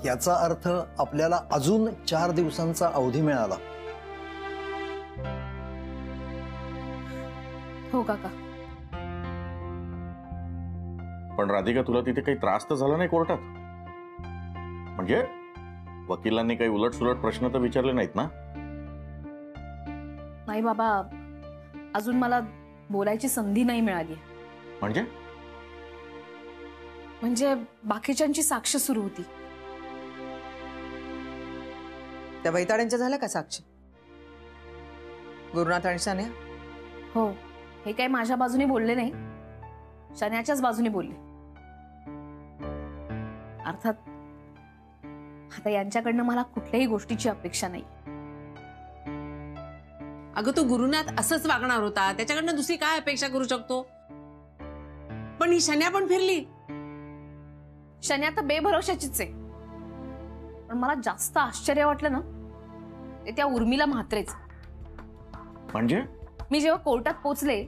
याचा अर्थ आपल्याला अजून 4 दिवसांचा अवधी मिळाला. हो काका. पण राधिका, तुला तिथे काही त्रास तर झाला नाही कोर्टात? म्हणजे वकिलांनी काही उलट-सुलट प्रश्न तर विचारले नाहीत ना? नाही बाबा, अजून मला बोलायची संधी नाही मिळाली. म्हणजे बाकीच्यांची साक्ष सुरू होती. त्या बैताड्यांच्या झाल्या का साक्षी? गुरुनाथ आणि शन्या? हो, हे काही माझ्या बाजूने बोलले नाही, शन्याच्याच बाजूने बोलले. अर्थात आता यांच्याकडनं मला कुठल्याही गोष्टीची अपेक्षा नाही. अगं, तो गुरुनाथ असंच वागणार होता, त्याच्याकडनं दुसरी काय अपेक्षा करू शकतो? पण ही शन्या पण फिरली. शन्या तर बेभरोशाचीच आहे. पण मला जास्त आश्चर्य वाटलं ना ते त्या उर्मिला म्हात्रेच. म्हणजे मी जेव्हा कोर्टात पोहोचले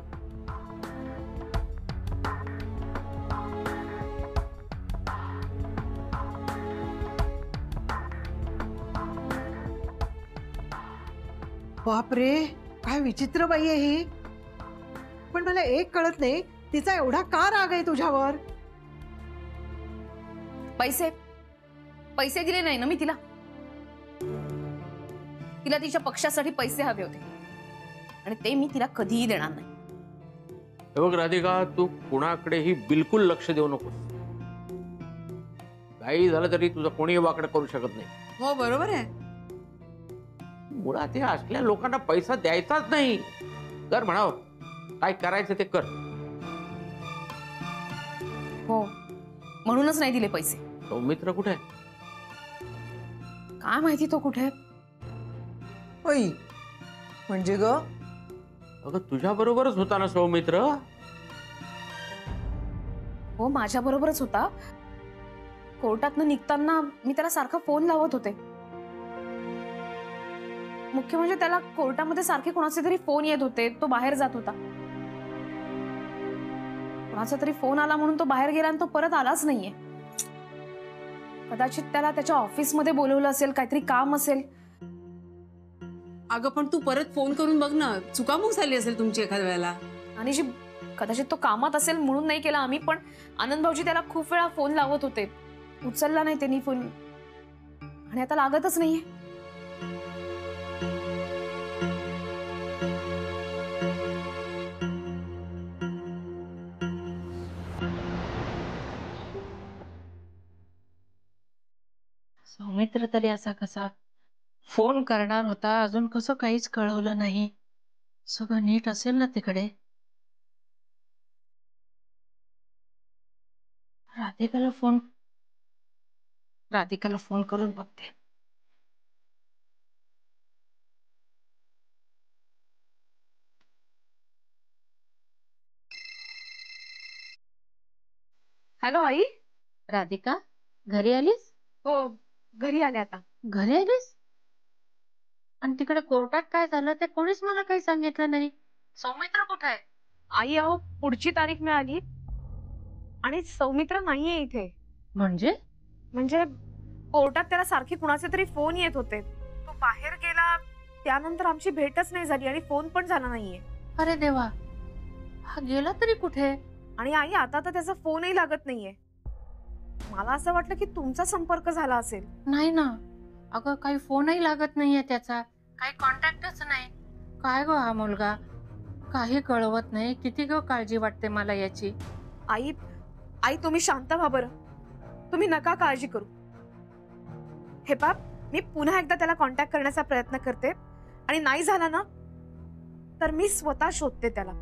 बापरे, काय विचित्र बाई आहे ही. पण मला एक कळत नाही, तिचा एवढा का राग आहे तुझ्यावर? पैसे दिले नाही ना मी तिला. तिला तिच्या पक्षासाठी पैसे हवे होते आणि ते मी तिला कधीही देणार नाही. बघ राधिका, तू कुणाकडेही बिलकुल लक्ष देऊ नको. काही झालं तरी तुझं कोणीही वाकडं करू शकत नाही. हो, बरोबर आहे. मुळात हे असल्या लोकांना पैसा द्यायचाच नाही. कर म्हणाव, काय करायचं ते कर. हो, म्हणूनच नाही दिले पैसे. सौमित्र कुठे आहे? काय माहिती तो कुठे. म्हणजे ग, अगं तुझ्या बरोबरच होता ना सौमित्र? हो, माझ्या बरोबरच होता. कोर्टातनं निघताना मी त्याला सारखा फोन लावत होते. मुख्य म्हणजे त्याला कोर्टामध्ये सारखे कोणाचे तरी फोन येत होते. तो बाहेर जात होता. कोणाचा तरी फोन आला म्हणून तो बाहेर गेला आणि तो परत आलाच नाहीये. कदाचित त्याला त्याच्या ऑफिसमध्ये बोलवलं असेल, काहीतरी काम असेल. अगं, पण तू परत फोन करून बघ ना, चुकामुक झाली असेल तुमची एखाद्या वेळेला. आणि जी कदाचित तो कामात असेल म्हणून नाही केला आम्ही. पण आनंद भाऊजी त्याला खूप वेळा फोन लावत होते, उचलला नाही त्यांनी फोन आणि आता लागतच नाहीये. सौमित्र तरी असा कसा फोन करणार होता, अजून कसं काहीच कळवलं नाही. सगळं नीट असेल ना तिकडे? राधिकाला फोन करून बघते. हॅलो आई. राधिका, घरी आलीस? हो, घरी आले आता. घरी आलीस? आणि तिकडे कोर्टात काय झालं ते कोणीच मला काही सांगितलं नाही. सौमित्र कुठे आहे? आई, अहो, पुढची तारीख मिळाली आणि सौमित्र नाहीये इथे. म्हणजे कोर्टात त्याला सारखे कुणाचे तरी फोन येत होते. तो बाहेर गेला, त्यानंतर आमची भेटच नाही झाली आणि फोन पण झाला नाहीये. अरे देवा, हा गेला तरी कुठे? आणि आई, आता तर त्याचा फोनही लागत नाहीये. मला असं वाटलं की तुमचा संपर्क झाला असेल. नाही ना अगं, काही फोनही लागत नाहीये त्याचा, काही कॉन्टॅक्टच नाही. काय गो हा मुलगा, काही कळवत नाही. किती ग काळजी वाटते मला याची. आई तुम्ही शांत व्हा बरं. तुम्ही नका काळजी करू. हे बाप, मी पुन्हा एकदा त्याला कॉन्टॅक्ट करण्याचा प्रयत्न करते आणि नाही झाला ना तर मी स्वतः शोधते त्याला.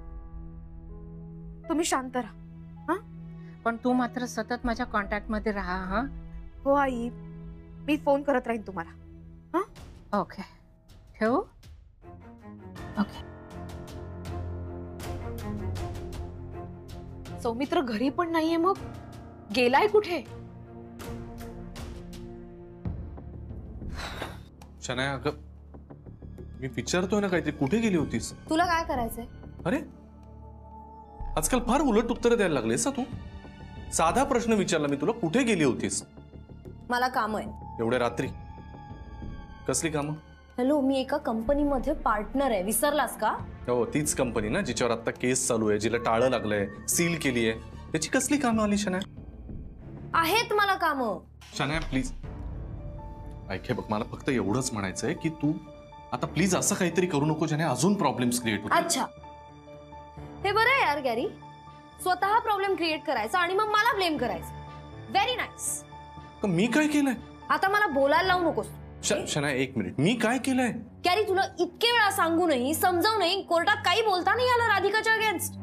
तुम्ही शांत राहा. पण तू मात्र सतत माझ्या कॉन्टॅक्ट मध्ये राहा. हा हो आई, मी फोन करत राहीन तुम्हाला. ओके, ठेवू? ओके. सौमित्र घरी पण नाहीये, मग गेलाय कुठे? शनाया, मी विचारतोय ना काहीतरी, कुठे गेली होतीस? तुला काय करायचंय? अरे आजकाल फार उलट उत्तर द्यायला लागलेस तू. साधा प्रश्न विचारला मी तुला, कुठे गेली होतीस? मला काम आहे. एवढ्या रात्री कसली कामं? हॅलो, मी एका कंपनीमध्ये पार्टनर आहे, विसरलास का? हो, तीच कंपनी ना जिच्यावर आता केस चालू आहे, जिला टाळं लागलंय, सील केली आहे. त्याची कसली कामं आली शनाया? आहेत मला कामं. शनाया प्लीज ऐक, हे बघ, मला फक्त एवढंच म्हणायचंय की तू आता प्लीज असं काहीतरी करू नको ज्याने अजून प्रॉब्लेम्स क्रिएट होतील. अच्छा, हे बरं आहे यार गॅरी, स्वतः प्रॉब्लेम क्रिएट करायचा आणि मग मला ब्लेम करायचं. Very nice. मी काय केलंय? आता मला बोलायला लावू नकोस. शनाया एक मिनिट, मी काय केलंय? गॅरी, तुला इतके वेळा सांगूनही समजावूनही कोर्टात काही बोलता नाही आलं राधिकाच्या अगेन्स्ट.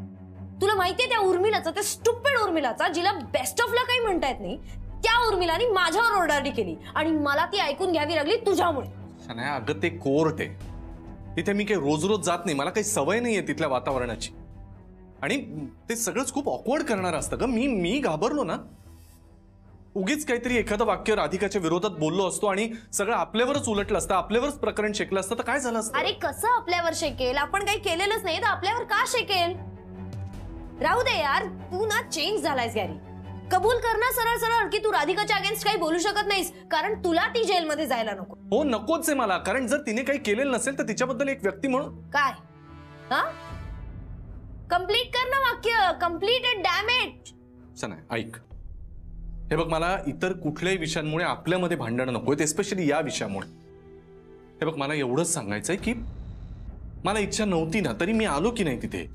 तुला माहितीये त्या उर्मिलाचा, त्या स्टुपिड उर्मिलाचा, जिला बेस्ट ऑफ ला काही म्हणता येत नाही, त्या उर्मिलाने माझ्यावर ओरडाडी केली आणि मला ती ऐकून घ्यावी लागली तुझ्यामुळे. शनाया अगं ते कोर्ट आहे, तिथे मी काही रोज रोज जात नाही, मला काही सवय नाहीये तिथल्या वातावरणाची आणि ते सगळंच खूप ऑकवर्ड करणार असतं ग. मी घाबरलो ना, उगीच काहीतरी एखादं वाक्य राधिकाच्या विरोधात बोललो असतो आणि सगळं आपल्यावरच उलटलं असतं, आपल्यावरच प्रकरण शेकलं असतं तर काय झालं असतं? अरे कसं आपल्यावर शेकेल? आपण काही केलेलंच नाही तर आपल्यावर का शेकेल? राहू दे यार, तू ना चेंज झालायस गॅरी. कबूल कर ना सरळ सरळ की तू राधिकाच्या अगेन्स्ट काही बोलू शकत नाहीस, कारण तुला ती जेलमध्ये जायला नको. हो, नकोच आहे मला, कारण जर तिने काही केलेलं नसेल तर तिच्याबद्दल एक व्यक्ती म्हणून काय? हा, कंप्लीट कर ना वाक्य. Completed, dam it. शनाया ऐक, हे बघ, मला इतर कुठल्याही विषयांमुळे आपल्यामध्ये भांडणं नकोय, एस्पेशली या विषयामुळे. हे बघ, मला एवढंच सांगायचंय की मला इच्छा नव्हती ना तरी मी आलो की नाही तिथे.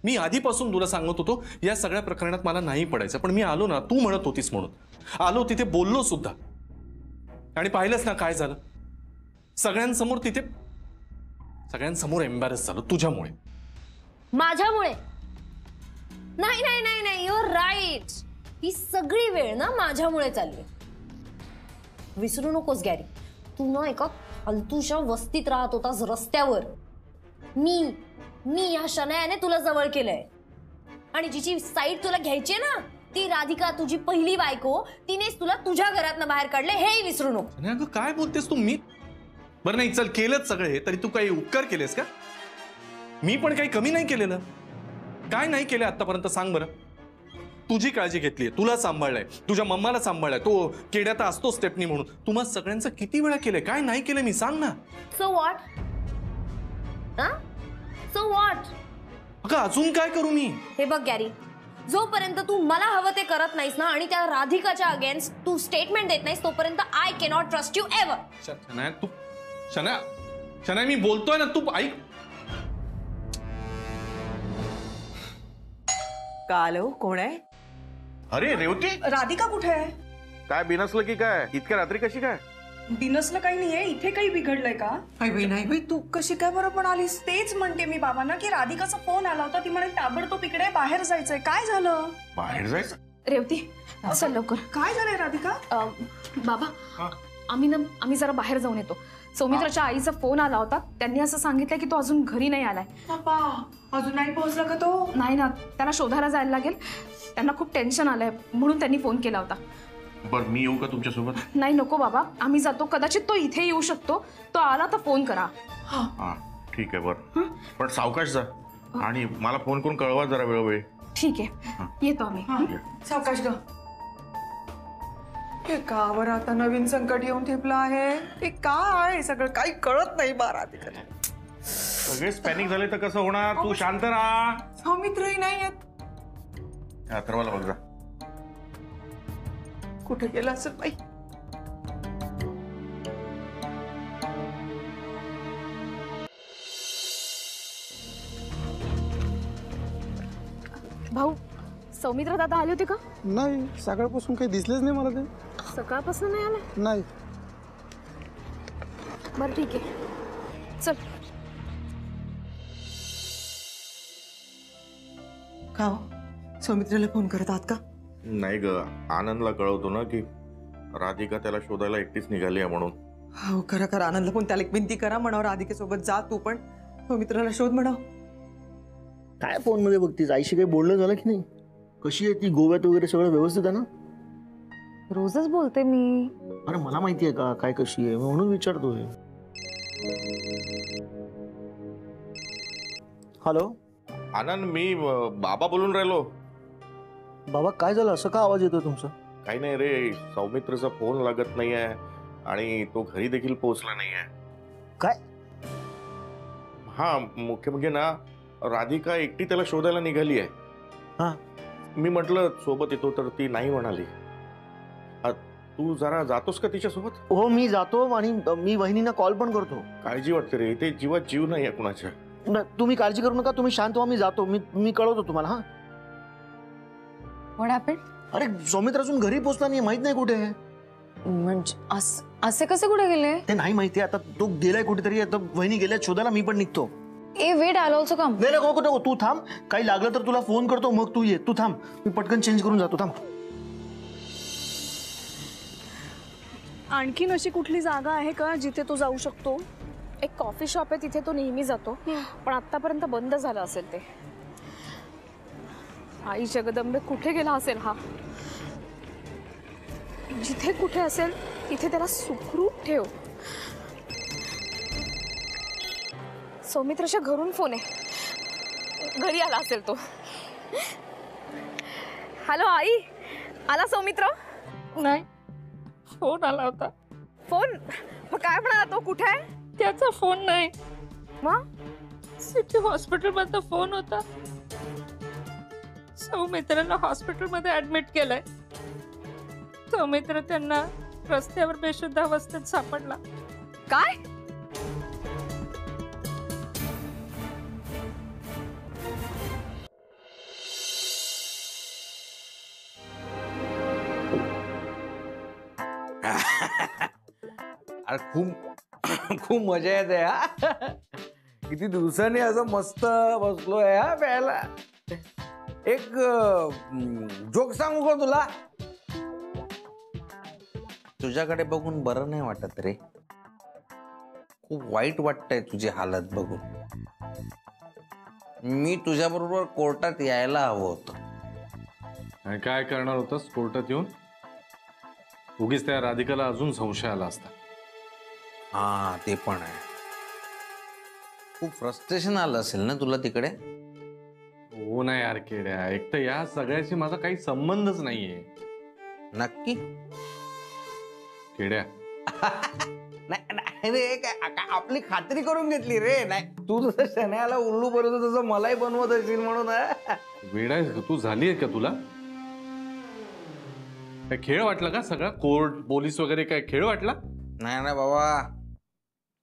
मी आधीपासून तुला सांगत होतो या सगळ्या प्रकरणात मला नाही पडायचं, पण मी आलो ना, तू म्हणत होतीस म्हणून आलो, तिथे बोललो सुद्धा आणि पाहिलंच ना काय झालं. सगळ्यांसमोर तिथे सगळ्यांसमोर एम्बॅरस झालं तुझ्यामुळे. माझ्यामुळे? नाही नाही नाही नाही, यू आर राईट. ही सगळी वेळ ना माझ्यामुळे चालली. विसरू नकोस गॅरी, तू ना एका फालतूच्या वस्तीत राहत होतास रस्त्यावर. मी या शनायाने तुला जवळ केलंय आणि जिची साईड तुला घ्यायची ना, ती राधिका, तुझी पहिली बायको, तिनेच तुला तुझ्या घरातनं बाहेर काढले, हेही विसरू नको. अगं काय बोलतेस तू? मी बरं नाही, चल केलंच सगळे तरी तू काही उपकार केलेस का? मी पण काही कमी नाही केलेलं. काय नाही केलं आतापर्यंत सांग बरं? तुझी काळजी घेतलीये, तुला सांभाळलंय, तुझ्या मम्माला सांभाळलाय, तो केड्यात असतो स्टेपनी म्हणून. तुम्हा सगळ्यांचं किती वेळा केलंय? काय नाही केलं मी सांग ना. So what? So what? अगं अजून काय करू मी? हे बघ गॅरी, जोपर्यंत तू मला हवं ते करत नाहीस ना आणि त्या राधिकाच्या अगेन्स्ट तू स्टेटमेंट देत नाहीस, तोपर्यंत I can't trust you ever. Shanaya तू, शनाया मी बोलतोय ना, तू ऐक. कालो, कोण आहे? अरे रेवती, राधिका कुठे आहे? काय बिनसलं की काय? इतक्या रात्री कशी काय? बिनसलं काही नाहीये, इथे काही बिघडलंय का? नाही बाई, तू कशी काय बरं पण आलीस? तेच म्हणते मी बाबांना की राधिकाचा फोन आला होता, ती म्हणे ताबडतोब इकडे बाहेर जायचंय. काय झालं? बाहेर जायचं? रेवती चल लवकर. काय झालंय राधिका? बाबा, आम्ही जरा बाहेर जाऊन येतो. सौमित्राच्या आईचा फोन आला होता, त्यांनी असं सांगितलं की तो अजून घरी नाही आलाय. बाबा, अजून नाही पोहोचला का तो? नाही ना, त्याला शोधायला जायला लागेल. त्यांना खूप टेन्शन आलंय म्हणून त्यांनी फोन केला होता. बरं, मी येऊ का तुमच्यासोबत? नाही नको बाबा, आम्ही जातो. कदाचित तो इथे येऊ शकतो. तो आला तर फोन करा. हा ठीक आहे, बरं, पण सावकाश जा आणि मला फोन करून कळवा जरा वेळोवेळी. ठीक आहे, येतो आम्ही. सावकाश ग. हे कावर आता नवीन संकट येऊन ठेपलं आहे? हे काय सगळं काही कळत नाही बा राधिकाला. सगळेच पॅनिक झाले तर कसं होणार? तू शांत राहा. सौमित्रही नाही येत. अथर्वला बघ जा. कुठे गेला असेल बाई? भाऊ, सौमित्र दादा आले होते का? नाही, सकाळपासून काही दिसलेच नाही मला. ते सकाळपासून नाही आले? नाही. बरं ठीक आहे, चल. का सौमित्रला फोन करत आहात का? नाही ग, आनंदला कळवतो ना की राधिका त्याला शोधायला एकटीच निघाली आहे म्हणून. हो करा करा, आनंदला पण त्याला एक विनंती करा, म्हणावं राधिकेसोबत जा तू पण, सौमित्राला शोध म्हणाव. काय फोन मध्ये बघतीस? आईशी काही बोलणं झालं की नाही? कशी आहे ती? गोव्यात वगैरे सगळं व्यवस्थित आहे ना? रोजच बोलते मी. अरे मला माहिती आहे का काय कशी आहे, म्हणून विचारतोय. हॅलो आनंद, मी बाबा बोलून राहिलो. बाबा, काय झालं? असं का आवाज येतोय तुमचा? काही नाही रे, सौमित्रचा फोन लागत नाहीये आणि तो घरी देखील पोहोचला नाहीये. काय? हा, मुख्य म्हणजे ना राधिका एकटी त्याला शोधायला निघाली आहे. हा. मी म्हटलं सोबत येतो तर ती नाही म्हणाली. तू जरा जातोस का तिच्यासोबत? हो मी जातो आणि मी वहिनींना कॉल पण करतो. काळजी वाटते रे, इथे जीवात जीव नाही आहे कुणाच्या. तुम्ही काळजी करू नका, तुम्ही शांत व्हा, मी जातो. मी कळवतो तुम्हाला. हा व्हॉट हॅपेंड? अरे सौमित्र अजून घरी पोहोचला नाही, माहित नाही कुठे आहे. म्हणजे असे कसे कुठे गेले? ते नाही माहिती, आता तो गेलाय कुठेतरी. आता वहिनी गेल्या शोधायला, मी पण निघतो. ए वेट, आय ऑल्सो कम. नाही नको, तू थांब. काही लागलं तर तुला फोन करतो, मग तू ये. तू थांब, मी पटकन चेंज करून जातो. थांब. आणखीन अशी कुठली जागा आहे का जिथे तो जाऊ शकतो? एक कॉफी शॉप आहे, तिथे तो नेहमी जातो, पण आतापर्यंत बंद झालं असेल ते. आई जगदंबे, कुठे गेला असेल हा? जिथे कुठे असेल तिथे त्याला सुखरूप ठेव. सौमित्राच्या घरून फोन आहे, घरी आला असेल तो. हॅलो आई, आला सौमित्र? नाही, फोन आला होता. फोन? मग काय म्हणाला तो? कुठे आहे? त्याचा फोन नाही. मग सिटी हॉस्पिटल मधला फोन होता. सौमित्राला हॉस्पिटलमध्ये ऍडमिट केलंय. सौमित्र त्यांना रस्त्यावर बेशुद्ध अवस्थेत सापडला. काय? अरे खूप मजा येते हा. किती दिवसांनी असं मस्त बसलोय हा प्यायला. एक जोक सांगू का तुला? तुझ्याकडे बघून बरं नाही वाटत रे. खूप वाईट वाटतंय तुझी हालत बघून. मी तुझ्याबरोबर कोर्टात यायला हवं होतं. आणि काय करणार होतास कोर्टात येऊन? उगीच त्या राधिकाला अजून संशय आला असता. हा ते पण आहे. खूप फ्रस्ट्रेशन आलं असेल ना तुला तिकडे? हो ना यार केड्या, एक तर या सगळ्याशी माझा काही संबंधच नाहीये. नक्की? केड्या नाही रे, काय आपली खात्री करून घेतली रे. नाही तू जसं शनायाला उल्लू बनवतो तसं मलाही बनवत असेल म्हणून. वेडा तू झाली आहे का? तुला काय खेळ वाटला का सगळा? कोर्ट पोलीस वगैरे काय खेळ वाटला? नाही बाबा,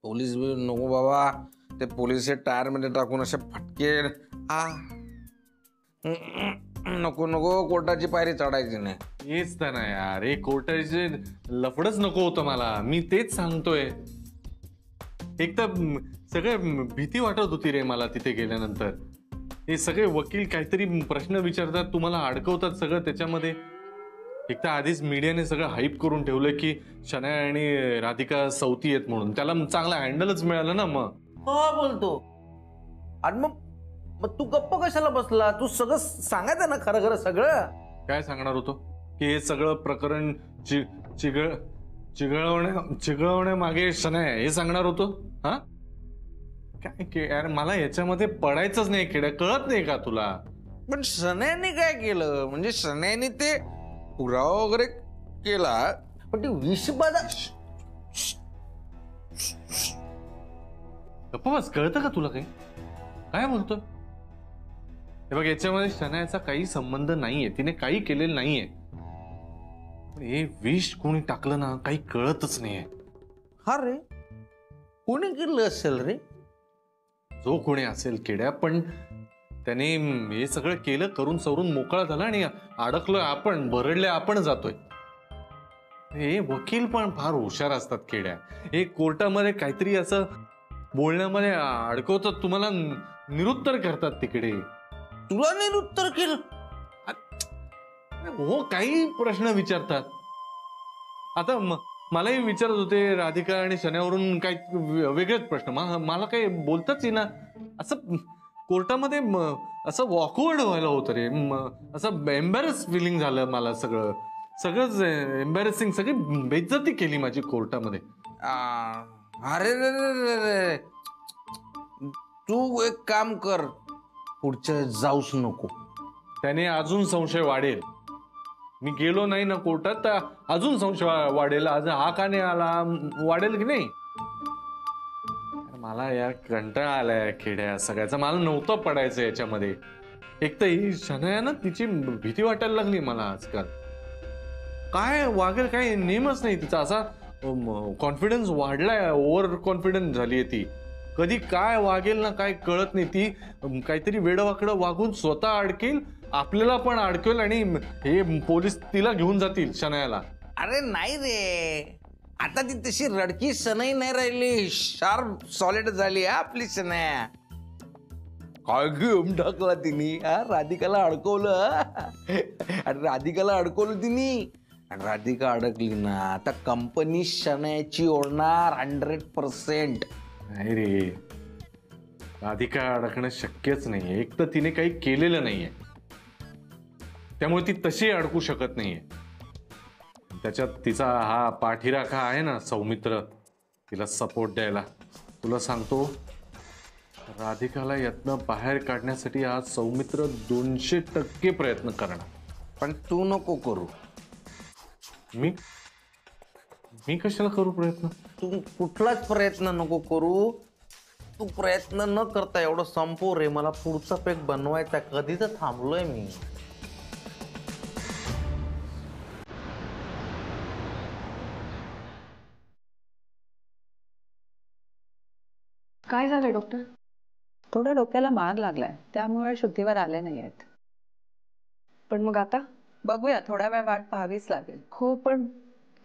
पोलीस नको बाबा. ते पोलीस टायर मध्ये टाकून असे फटके. नको कोर्टाची पायरी चढायची नाही. हेच तर नाही यार, हे कोर्टाचे लफडच नको होतं मला. मी तेच सांगतोय. एक तर सगळं भीती वाटत होती रे मला तिथे गेल्यानंतर. हे सगळे वकील काहीतरी प्रश्न विचारतात, तुम्हाला अडकवतात सगळं त्याच्यामध्ये. एक तर आधीच मीडियाने सगळं हाईप करून ठेवलं की शनाया आणि राधिका सौती आहेत म्हणून. त्याला चांगला हँडलच मिळालं ना. मग हो बोलतो. आणि मग तू गप्प कशाला बसला? तू सगळं सांगायचं ना, खरं सगळं. काय सांगणार होतो? की हे सगळं प्रकरण चिघळवण्या मागे शनाया, हे सांगणार होतो? हा काय यार, मला याच्यामध्ये पडायचंच नाही खेड्या. कळत नाही का तुला? पण शनायाने काय केलं? म्हणजे शनायाने ते पुरावा वगैरे केला, पण ती विषबाधा. गप्पा बस. कळतं का तुला काही? काय बोलतोय? हे बघ, याच्यामध्ये शनायाचा काही संबंध नाहीये. तिने काही केलेलं नाहीये. हे विष कोणी टाकलं ना, काही कळतच नाहीये. हा रे, कोणी केलं असेल रे? जो कोणी असेल केड्या, पण त्याने हे सगळं केलं, करून सवरून मोकळा झाला आणि अडकलोय आपण, भरडले आपण जातोय. हे वकील पण फार हुशार असतात केड्या. हे कोर्टामध्ये काहीतरी असं बोलण्यामध्ये अडकवतात, तुम्हाला निरुत्तर करतात तिकडे. तुला निरुत्तर केलं? हो, काही प्रश्न विचारतात. आता मलाही विचारत होते राधिका आणि शनायावरून काही वेगळेच प्रश्न. मला काही बोलताच येईना. असं कोर्टामध्ये असं ऑकवर्ड व्हायला होतं रे. असं एम्बॅरस फिलिंग झालं मला. सगळंच एम्बॅरेसिंग, सगळी बेइज्जती केली माझी कोर्टामध्ये. अरे रे, तू एक काम कर, पुढच्या जाऊच नको. त्याने अजून संशय वाढेल. मी गेलो नाही ना कोर्टात तर अजून संशय वाढेल. आज हा का नाही आला, वाढेल की नाही. मला या कंटाळा आलाय खेड्या सगळ्याचा. मला नव्हतं पडायचं याच्यामध्ये. एक तर ही शनाया ना, तिची भीती वाटायला लागली मला आजकाल. काय वागेल काय नेमच नाही तिचा. असा कॉन्फिडन्स वाढलाय, ओव्हर कॉन्फिडन्स झालीये ती. कधी काय वागेल ना काय कळत नाही. ती काहीतरी वेडवाकडं वागून स्वतः अडकेल, आपल्याला पण अडकेल आणि हे पोलीस तिला घेऊन जातील शनायाला. अरे नाही रे, आता ती तशी रडकी सनई नाही राहिली, शार्प सॉलिड झाली आपली शनाया. काय घेऊन टाकला तिने, राधिकाला अडकवलं. आणि राधिकाला अडकवलं तिने, आणि राधिका अडकली ना, आता कंपनी शनायाची ओढणार 100%. नाही रे, राधिका अडकणं शक्यच नाहीये. एक तर तिने काही केलेलं नाहीये, त्यामुळे ती तशी अडकू शकत नाहीये. त्याच्यात तिचा हा पाठीराखा आहे ना सौमित्र, तिला सपोर्ट द्यायला. तुला सांगतो, राधिकाला यातनं बाहेर काढण्यासाठी आज सौमित्र 200% प्रयत्न करणार. पण तू नको करू. मी कशाला करू प्रयत्न? तू कुठलाच प्रयत्न नको करू. तू प्रयत्न न करता एवढं संपव रे. मला पुढचा पॅक बनवायचा, कधीच थांबलोय मी. काय झालं डॉक्टर? थोडं डोक्याला मार लागलाय, त्यामुळे शुद्धीवर आले नाही आहेत. पण मग आता बघूया, थोडा वेळ वाट पाहावीच लागेल. हो, पण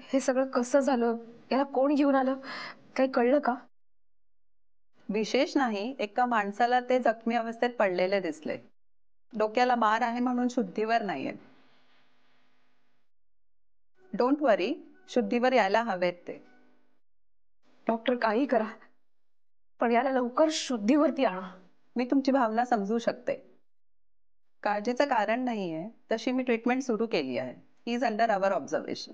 हे सगळं कसं झालं, याला कोण घेऊन आलं, काही कळलं का? विशेष नाही, एका माणसाला ते जखमी अवस्थेत पडलेले दिसले. डोक्याला मार आहे म्हणून शुद्धीवर नाहीये. डोंट वरी, शुद्धीवर यायला हवेत ते. डॉक्टर काही करा, पण याला लवकर शुद्धीवरती आणा. मी तुमची भावना समजू शकते. काळजीचं कारण नाहीये, तशी मी ट्रीटमेंट सुरू केली आहे. He is under our observation.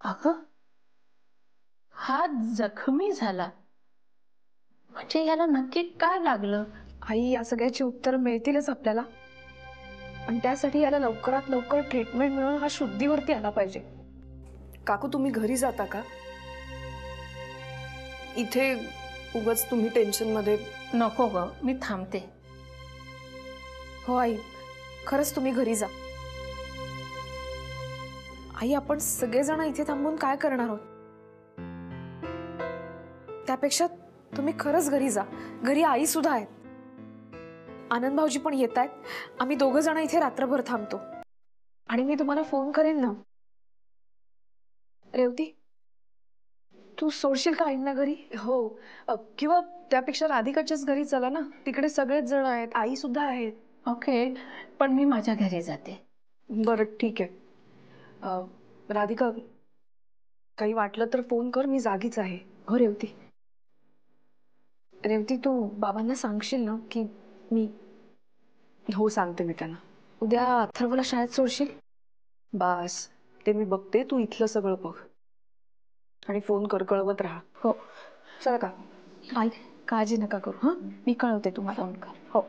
अगं, हा जखमी झाला म्हणजे याला नक्की काय लागलं? आई, या सगळ्याची उत्तर मिळतीलच आपल्याला, पण त्यासाठी याला लवकरात लवकर ट्रीटमेंट मिळून हा शुद्धीवरती आला पाहिजे. काकू, तुम्ही घरी जाता का? इथे उगाच तुम्ही टेन्शन मध्ये. नको ग, मी थांबते. हो आई, खरंच तुम्ही घरी जा. आई, आपण सगळेजण इथे थांबून काय करणार आहोत? त्यापेक्षा तुम्ही खरंच घरी जा. घरी आई सुद्धा आहेत, आनंद भाऊजी पण येत आहेत. आम्ही दोघं जण इथे रात्रभर थांबतो आणि मी तुम्हाला फोन करेन ना. रेवती, तू सोडशील का आईंना घरी? हो, किंवा त्यापेक्षा राधिकाच्याच घरी चला ना, तिकडे सगळेच जण आहेत, आई सुद्धा आहेत. ओके, पण मी माझ्या घरी जाते. बरं ठीक आहे. राधिका, काही वाटलं तर फोन कर, मी जागीच आहे. हो रेवती. रेवती, तू बाबांना सांगशील ना की मी. हो, सांगते मी त्यांना. उद्या अथर्वला शाळेत सोडशील? बास, ते मी बघते, तू इथलं सगळं बघ आणि फोन कर, कळवत राहा. हो, चला का? आई, काळजी नका करू. हा, मी कळवते तुम्हाला. फोन कर. हो.